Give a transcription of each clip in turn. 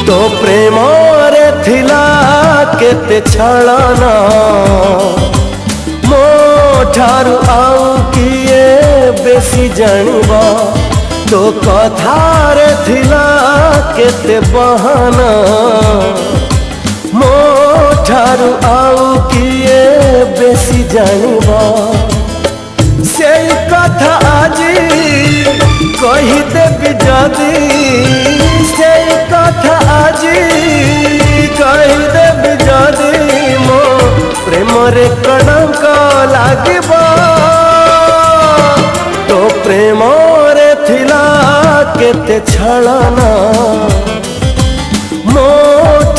तो प्रेम रे थिला केते छलना मो ठारू आउ किए बेसी जानिबा तो कथार थिला केते बहाना मो ठारू आउ किए बेसी जानिबा से कथा आजी कही देबी जदी से कथा आजी कही देबी जदी मो प्रेम रे कणक लागिबा तो प्रेम रे थिला केते छलना मो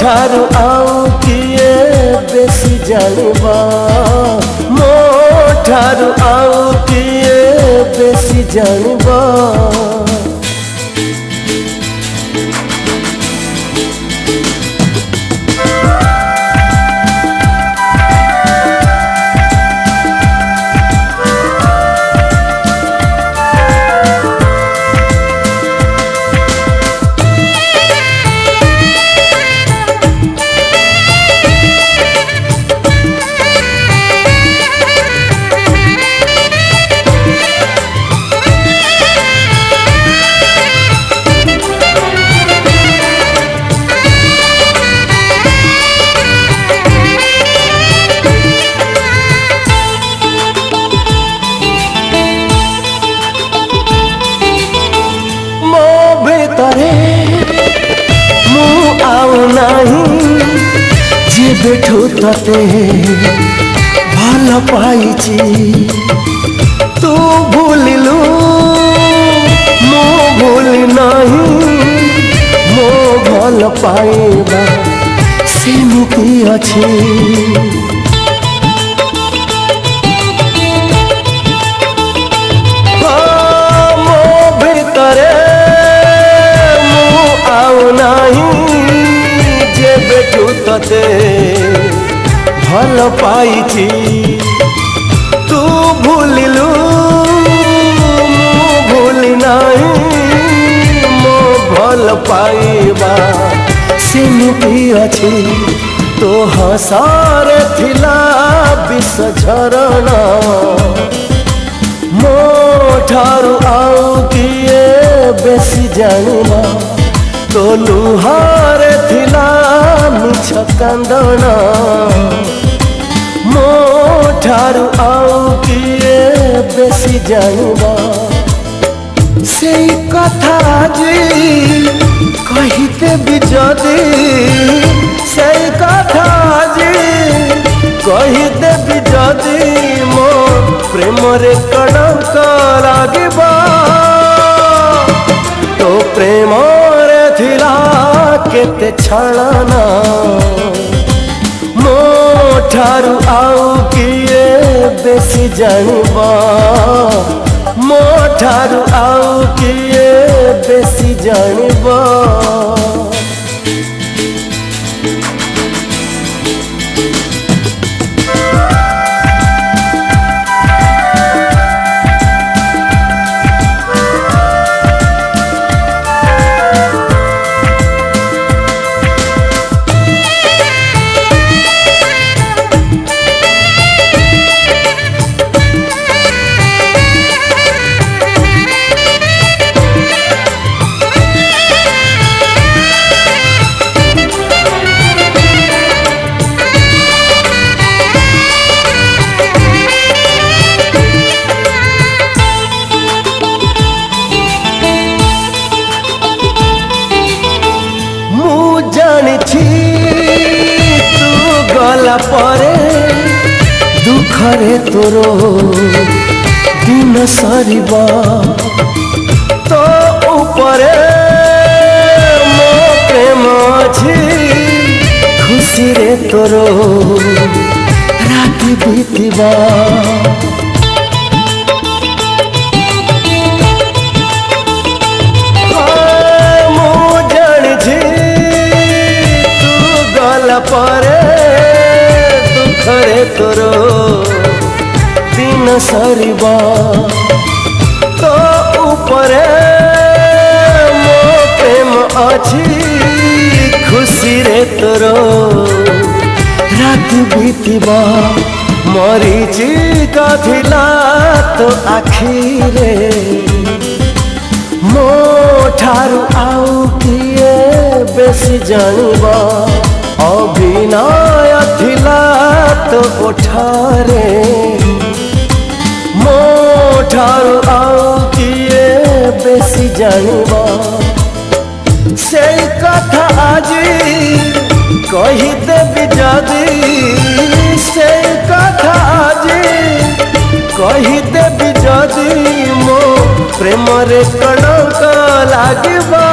ठारू आउ किए बेसी जानिबा मो ठारू आउ किए बेसी जानिबा बेठू तते भल पाइची तू भूलिलु मो भूली नहीं मो भल पाइबा सेमिति अछि मो भितरे मु आउ नहीं जे बेठू तते भल पाइची तू भूलिलु मु भूली नहीं मो भल पाइबा सेमिति अछि तो हसारे थिला विष झरणा मो ठारू आउ किए बेसी जानिबा तो लुहार थिला मिछ कांदना मो ठारू आउ किए बेसी जानिबा से कथा जी कहिते बिजदी से कथा जी कहिते बिजदी मो प्रेम रे कणक लागिबा तो प्रेम थिला केते छलना मो ठारू आउ किए बेसी जानिबा मो ठारू आउ किए बेसी जानिबा गला परे दुखरे तोरो दिन सरिबा तो ऊपरे मो प्रेम अछि खुशी रे तोरो राति बीतिबा मो जानिछि तू गला परे दुखरे तोरो दिन सरिबा तो ऊपरे मो प्रेम अछि तोर रात बीतवा मरीची गाधिला तो आखिरे मो ठारू आउ किए बेसी जानिबा अभिनय थिला तो ओठारे मो ठारू आउ किए बेसी जानिबा से कथा आजी कहीदेवी जदि से कथा आजी कहीदेवी जदि मो प्रेम रे कणक लागिबा